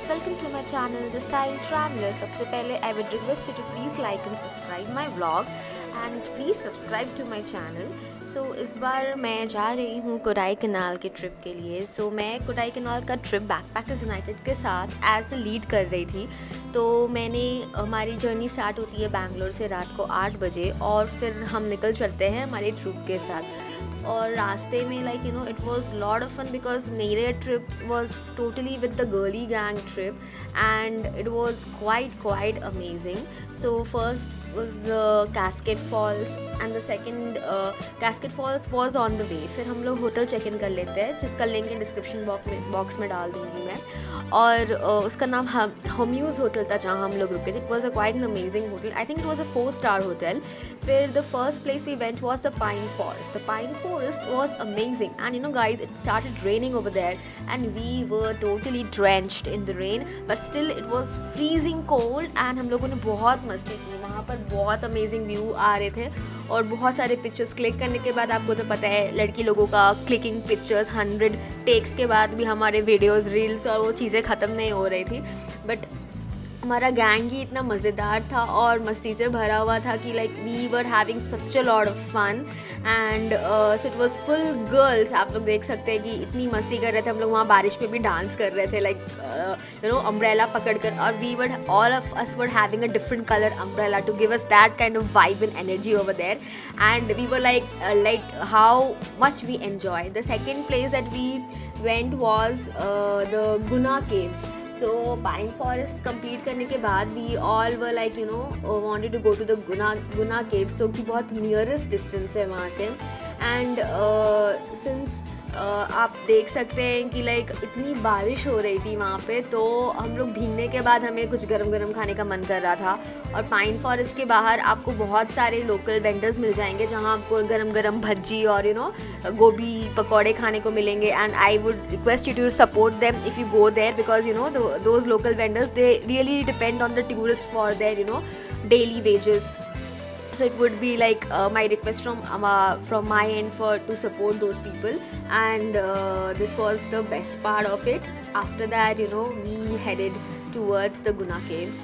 welcome to my channel The Style Traveler. सबसे पहले I would request you to please like and subscribe my vlog and please subscribe to my channel. So इस बार मैं जा रही हूँ कोडाई कनाल के trip के लिए. So मैं कोडाई कनाल का ट्रिप बैकपैकर्स यूनाइटेड के साथ एज ए लीड कर रही थी. तो हमारी जर्नी स्टार्ट होती है बैंगलोर से रात को 8 बजे और फिर हम निकल चलते हैं हमारे ट्रिप के साथ. और रास्ते में it was lot of fun because मेरे trip was totally with the girly gang trip and it was quite amazing. So first was the Cascade Falls and the second Cascade Falls was on the way. फिर हम लोग hotel check in कर लेते हैं जिसका link in description box में डाल दूँगी मैं. और उसका नाम होम्यूज़ होटल था जहाँ हम लोग रुके थे. It was a quite an amazing hotel. I think it was a 4-star hotel. फिर the first place we went was the pine forest. The pine forest was amazing and guys it started raining over there and we were totally drenched in the rain but still it was freezing cold and हम लोगों ने बहुत मस्ती की. वहाँ पर बहुत amazing view आ रहे थे और बहुत सारे पिक्चर्स क्लिक करने के बाद आपको तो पता है लड़की लोगों का क्लिकिंग पिक्चर्स 100 टेक्स के बाद भी हमारे वीडियोस रील्स और वो चीज़ें ख़त्म नहीं हो रही थी. बट हमारा गैंग ही इतना मज़ेदार था और मस्ती से भरा हुआ था कि we were having such a lot of fun and so it was full girls. आप लोग देख सकते हैं कि इतनी मस्ती कर रहे थे. हम लोग वहाँ बारिश में भी डांस कर रहे थे अम्ब्रेला पकड़ कर. और we were all of us were having a different colour umbrella to give us that kind of vibe and energy over there and we were like how much we enjoy. The second place that we went was the Guna caves. So pine forest complete करने के बाद we all were wanted to go to the Guna caves तो कि बहुत nearest distance है वहाँ से. And since आप देख सकते हैं कि इतनी बारिश हो रही थी वहाँ पे तो हम लोग भीगने के बाद हमें कुछ गरम गरम खाने का मन कर रहा था. और पाइन फॉरेस्ट के बाहर आपको बहुत सारे लोकल वेंडर्स मिल जाएंगे जहाँ आपको गरम गरम भज्जी और गोभी पकौड़े खाने को मिलेंगे. And I would request you to support them if you go there because those local vendors they really depend on the tourist for their daily wages. So it would be my request from my end to support those people and this was the best part of it. After that we headed towards the Guna caves.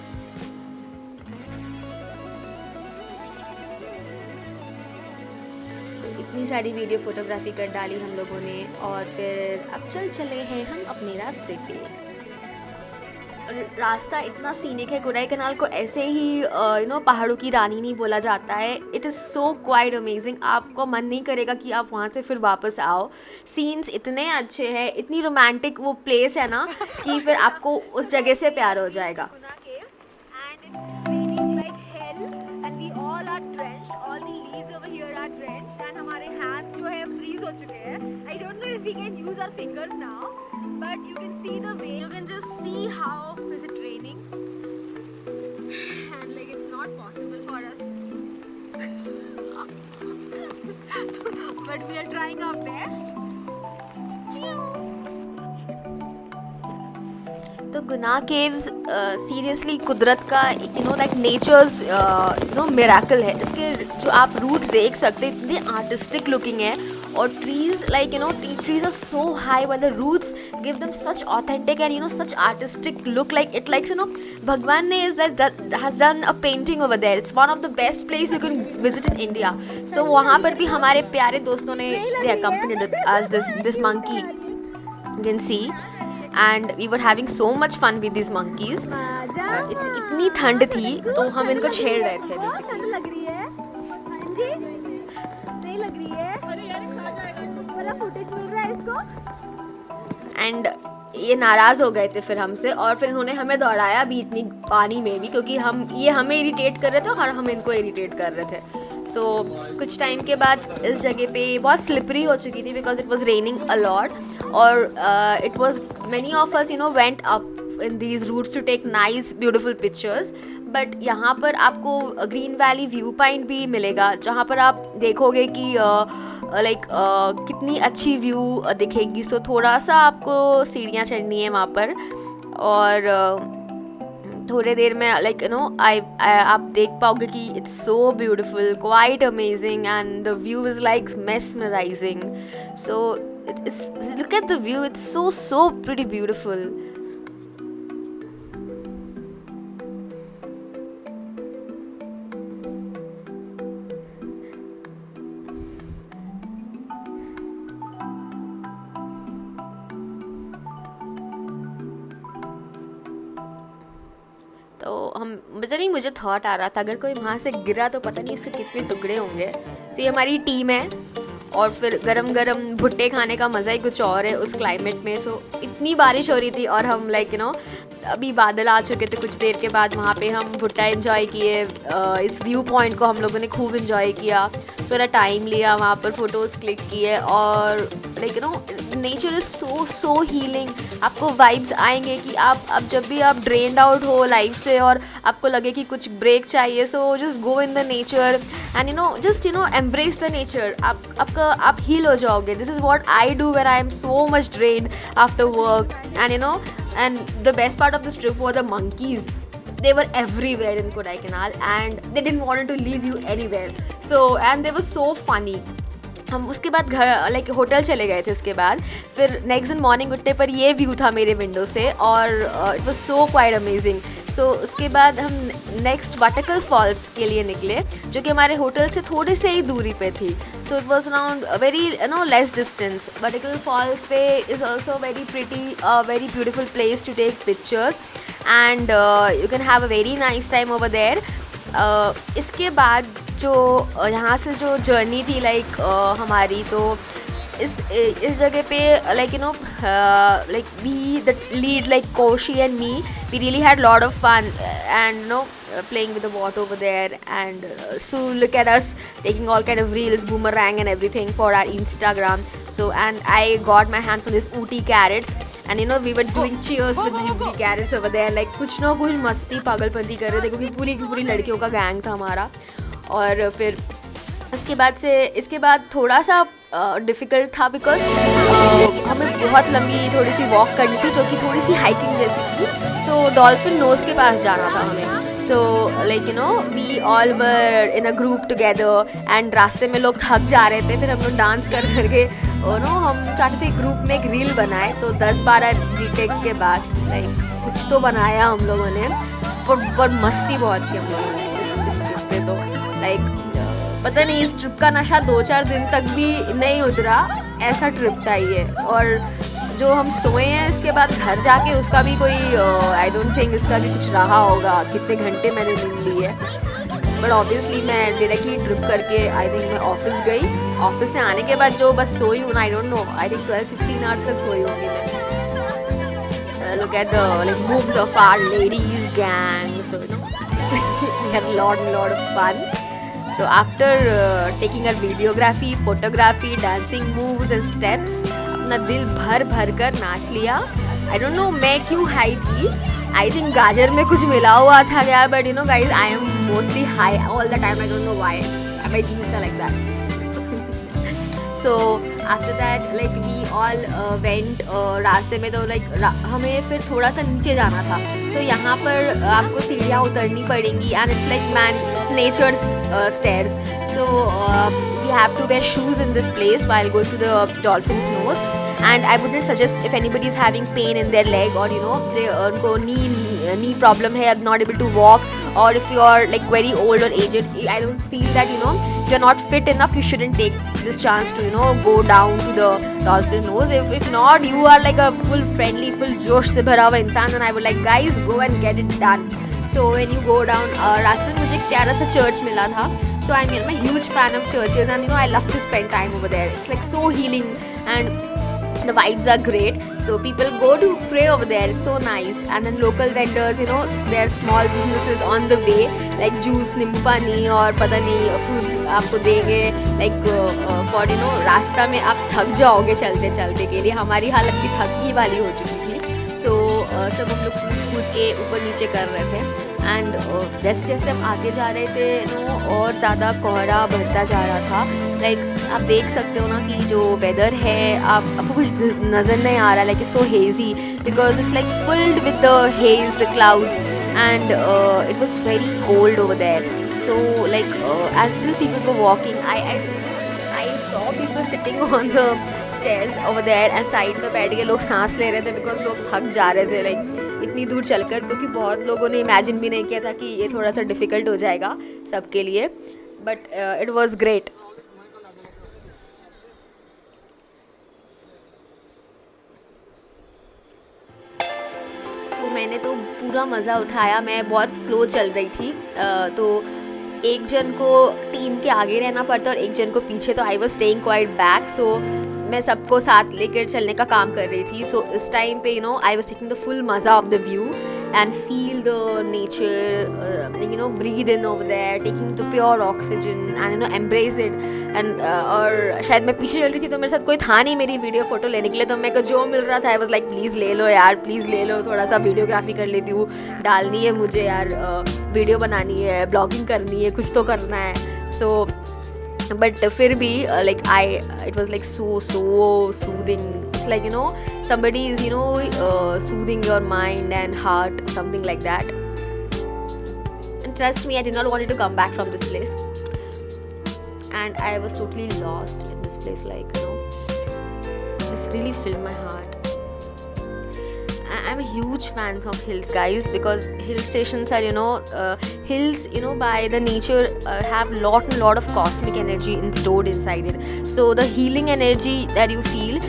So इतनी सारी video photography कर डाली हम लोगों ने और फिर अब चले हैं हम अपने रास्ते पे. रास्ता इतना सीनिक है. कोडाई कनाल को ऐसे ही पहाड़ों की रानी नहीं बोला जाता है. It is so quite amazing. आपको मन नहीं करेगा कि आप वहाँ से फिर वापस आओ. सीन्स इतने अच्छे हैं, इतनी रोमांटिक वो प्लेस है ना कि फिर आपको उस जगह से प्यार हो जाएगा. हमारे हाथ जो है फ्रीज हो चुके हैं. I don't know if we can use our fingers now but you can see the way, you can just see how is it raining and it's not possible for us but we are trying our best. तो गुना caves seriously कुदरत का natures miracle है. इसके जो आप roots देख सकते हैं इतने आर्टिस्टिक लुकिंग है और trees trees are so high but the roots give them such authentic and such artistic look Bhagwan ne has done a painting over there. It's one of the best place you can visit in India. So वहाँ पर भी हमारे प्यारे दोस्तों ने they accompanied us this monkey you can see and we were having so much fun with these monkeys. इतनी ठंड थी तो हम इनको छेड़ रहे थे basically. लग रही है नहीं लग रही है फुटेज मिल रहा है इसको. एंड ये नाराज़ हो गए थे फिर हमसे और फिर इन्होंने हमें दौड़ाया भी इतनी पानी में भी क्योंकि ये हमें इरिटेट कर रहे थे और हम इनको इरिटेट कर रहे थे. सो कुछ टाइम के बाद इस जगह पे बहुत स्लिपरी हो चुकी थी because it was raining a lot और it was many of us went up in these routes to take nice beautiful pictures. But यहाँ पर आपको ग्रीन वैली व्यू पॉइंट भी मिलेगा जहाँ पर आप देखोगे कि कितनी अच्छी व्यू दिखेगी. सो थोड़ा सा आपको सीढ़ियाँ चढ़नी है वहाँ पर और थोड़े देर में आप देख पाओगे कि it's so beautiful, quite amazing and the view is mesmerising. So look at the view, it's so pretty beautiful. तो हम पता नहीं, मुझे थॉट आ रहा था अगर कोई वहाँ से गिरा तो पता नहीं उसके कितने टुकड़े होंगे। तो ये हमारी टीम है, और फिर गरम गरम भुट्टे खाने का मज़ा ही कुछ और है उस क्लाइमेट में। सो इतनी बारिश हो रही थी और हम लाइक अभी बादल आ चुके थे कुछ देर के बाद, वहाँ पे हम भुट्टा एंजॉय किए। इस व्यू पॉइंट को हम लोगों ने खूब एंजॉय किया, थोड़ा टाइम लिया, वहाँ पर फ़ोटोज़ क्लिक किए। और like nature is so healing. आपको वाइब्स आएंगे कि आप अब जब भी आप ड्रेन्ड आउट हो लाइफ से और आपको लगे कि कुछ ब्रेक चाहिए, so just go in the nature and just embrace the nature. आप हील हो जाओगे। This is what I do when I am so much drained after work. And the best part of this trip were the monkeys. They were everywhere in Kodaikanal and they didn't want to leave you anywhere. So and they were so funny. हम उसके बाद घर like hotel चले गए थे। उसके बाद फिर नेक्स्ट दिन मॉर्निंग उठने पर ये व्यू था मेरे विंडो से, और it was so quite amazing. So उसके बाद हम नेक्स्ट वाटरकल फॉल्स के लिए निकले, जो कि हमारे होटल से थोड़े से ही दूरी पे थी। So it was around very less distance. Vattakanal falls पे is also very pretty, very beautiful place to take pictures and you can have a very nice time over there. इसके बाद जो यहाँ से जो जर्नी थी लाइक हमारी, तो इस जगह पे like we the lead like Koshi and me, we really had lot of fun and playing with the water over there, and so look at us taking all kind of reels, boomerang and everything for our Instagram. So and I got my hands on this Ooty carrots and we were doing cheers with the Ooty carrots over there, like कुछ ना कुछ मस्ती पागलपंती कर रहे थे क्योंकि पूरी की पूरी लड़कियों का गैंग था हमारा। और फिर इसके बाद थोड़ा सा डिफ़िकल्ट था बिकॉज हमें बहुत लंबी थोड़ी सी वॉक करनी थी, जो कि थोड़ी सी हाइकिंग जैसी थी। सो डॉल्फिन नोज़ के पास जाना था हमें। So like we all were in a group together and रास्ते में लोग थक जा रहे थे, फिर हम लोग डांस कर करके हम चाहते थे ग्रुप में एक रील बनाए। तो 10-12 रीटेक के बाद लाइक कुछ तो बनाया हम लोगों ने, पर मस्ती बहुत की हम लोगों ने इस ट्रिप पे। तो लाइक पता नहीं इस ट्रिप का नशा 2-4 दिन तक भी नहीं उतरा, ऐसा ट्रिप था ये। और जो हम सोए हैं इसके बाद घर जाके उसका भी कोई आई डोंट थिंक इसका भी कुछ रहा होगा, कितने घंटे मैंने नींद ली है। बट ऑब्वियसली मैं डायरेक्टली ट्रिप करके आई थिंक मैं ऑफिस गई। ऑफिस से आने के बाद जो बस सोई हूँ, I don't know, I think 12-15 hours तक सोई होंगी मैं। Look at the like moves of our ladies gang, so we had lot of fun. So after taking our videography, photography, dancing moves and steps, अपना दिल भर कर नाच लिया. I don't know मैं क्यों हाई थी. I think गाजर में कुछ मिला हुआ था क्या, but guys, I am mostly high all the time. I don't know why. My genes are like that. So after that like we all went रास्ते में तो like हमें फिर थोड़ा सा नीचे जाना था. So यहाँ पर आपको सीढ़ियाँ उतरनी पड़ेंगी and it's like it's nature's stairs. So we have to wear shoes in this place while going to the dolphin's nose. And I wouldn't suggest if anybody is having pain in their leg or they उनको knee problem है, not able to walk, or if you are like very old or aged, I don't feel that if you're not fit enough, you shouldn't take this chance to go down to the dolphin nose. If not, you are like a full friendly, full जोश से भरा हुआ इंसान, and I would like guys go and get it done. So when you go down, रास्ते में मुझे एक प्यारा सा चर्च मिला था. So I'm a huge fan of churches, and I love to spend time over there. It's like so healing and the vibes are great. So people go to pray over there. It's so nice. And then local vendors, there are small businesses on the way, like juice, नींबू पानी और पता नहीं fruits आपको देंगे. Like for रास्ता में आप थक जाओगे चलते चलते के लिए. हमारी हालत भी थकी वाली हो चुकी थी. So सब हम लोग कूद के ऊपर नीचे कर रहे थे. एंड जैसे जैसे हम आगे जा रहे थे और ज़्यादा कोहरा बढ़ता जा रहा था. लाइक आप देख सकते हो ना कि जो वेदर है आपको कुछ नज़र नहीं आ रहा. Like it's so hazy because it's like filled with the haze, the clouds, and it was very cold over there. So like and still people were walking. I saw people sitting on the stairs over there and side में बैठ के लोग सांस ले रहे थे because लोग थक जा रहे थे लाइक इतनी दूर चलकर, क्योंकि बहुत लोगों ने इमेजिन भी नहीं किया था कि ये थोड़ा सा डिफ़िकल्ट हो जाएगा सबके लिए. But it was great. तो मैंने तो पूरा मज़ा उठाया। मैं बहुत स्लो चल रही थी, तो एक जन को टीम के आगे रहना पड़ता और एक जन को पीछे, तो I was staying quite back. So मैं सबको साथ लेकर चलने का काम कर रही थी। सो इस टाइम पे I was taking the full मज़ा of the view and feel the nature, breathe in over there, taking the pure oxygen and embrace it and और शायद मैं पीछे चल रही थी तो मेरे साथ कोई था नहीं मेरी वीडियो फ़ोटो लेने के लिए, तो मेरे को जो मिल रहा था आई वाज लाइक प्लीज़ ले लो यार, प्लीज़ ले लो, थोड़ा सा वीडियोग्राफी कर लेती हूँ, डालनी है मुझे यार, वीडियो बनानी है, ब्लॉगिंग करनी है, कुछ तो करना है। सो but फिर भी it was like so soothing. It's like somebody is soothing your mind and heart, something like that. And trust me, I did not want to come back from this place, and I was totally lost in this place. This really filled my heart. I'm a huge fan of hills, guys, because hill stations are hills by the nature have lot of cosmic energy stored inside it. So the healing energy that you feel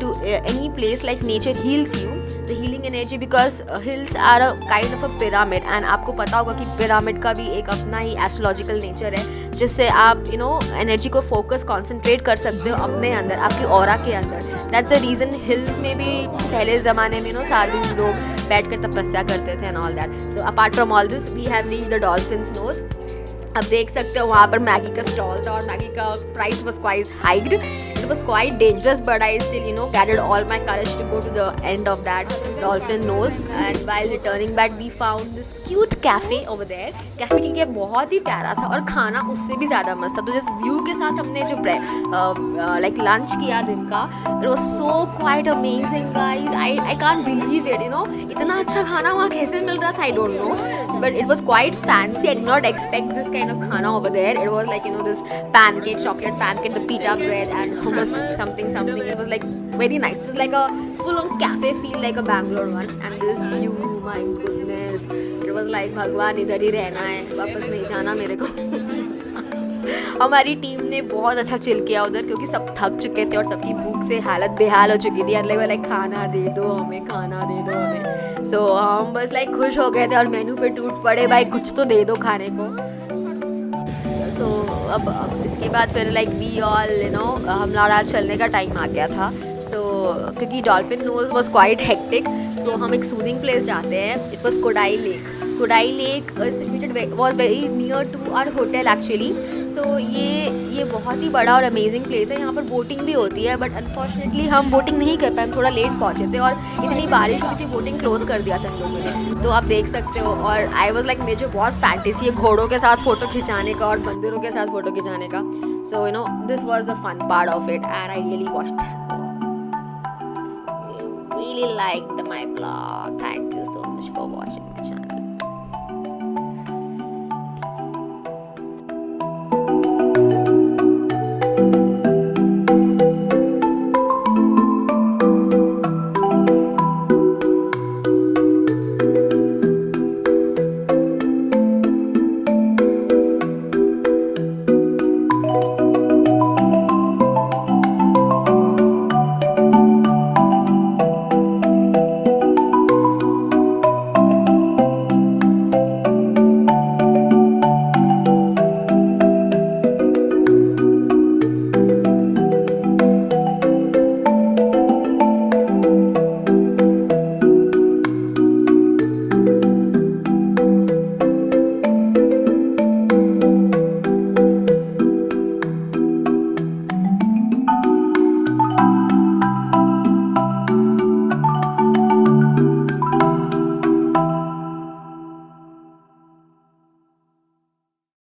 to any place, like nature heals you, the healing energy, because hills are a kind of a pyramid, and आपको पता होगा कि pyramid का भी एक अपना ही astrological nature है, जिससे आप एनर्जी को फोकस कॉन्सेंट्रेट कर सकते हो अपने अंदर, आपकी ऑरा के अंदर। दैट्स द रीज़न हिल्स में भी पहले ज़माने में साधु लोग बैठ कर तपस्या करते थे and all that. So apart from all this we have reached the dolphin's nose. अब देख सकते हो वहाँ पर मैगी का स्टॉल था और मैगी का price was quite hiked. It was quite dangerous, but I still gathered all my courage to go to the end of that dolphin nose. And while returning back, we found this cute cafe over there. Cafe ठीक है, बहुत ही प्यारा था और खाना उससे भी ज़्यादा मस्त था. तो जिस व्यू के साथ हमने जो लाइक लंच किया दिन का, it was so quite amazing, guys. I can't believe it. इतना अच्छा खाना वहाँ कैसे मिल रहा था, I don't know. But it was quite fancy. I did not expect this kind of खाना over there. It was like this pancake, chocolate pancake, the pita bread and hummus something. It was like very nice. It was like a full-on cafe feel, like a Bangalore one. And this view, my goodness, it was like भगवान इधर ही रहना है, वापस नहीं जाना मेरे को. हमारी टीम ने बहुत अच्छा चिल किया उधर, क्योंकि सब थक चुके थे और सबकी भूख से हालत बेहाल हो चुकी थी. लाइक खाना दे दो हमें, खाना दे दो हमें. सो हम बस लाइक खुश हो गए थे और मेनू पे टूट पड़े, भाई कुछ तो दे दो खाने को. सो अब इसके बाद फिर लाइक वी ऑल हमारा चलने का टाइम आ गया था. सो क्योंकि Dolphin Nose was quite hectic, so हम एक सूदिंग प्लेस जाते हैं. It was Kodai lake. Kodai lake situated was very near to our hotel actually. So ये बहुत ही बड़ा और अमेजिंग प्लेस है. यहाँ पर बोटिंग भी होती है, बट अनफॉर्चुनेटली हम बोटिंग नहीं कर पाए, हम थोड़ा लेट पहुँचे थे और इतनी बारिश हुई थी, बोटिंग क्लोज़ कर दिया था इन लोगों ने. तो आप देख सकते हो. और आई वॉज लाइक मुझे बहुत फैंटेसी है घोड़ों के साथ फ़ोटो खिंचाने का और बंदरों के साथ फ़ोटो खिंचाने का. So this was the fun part of it and I really watched. Really liked my vlog. Thank you so much for watching.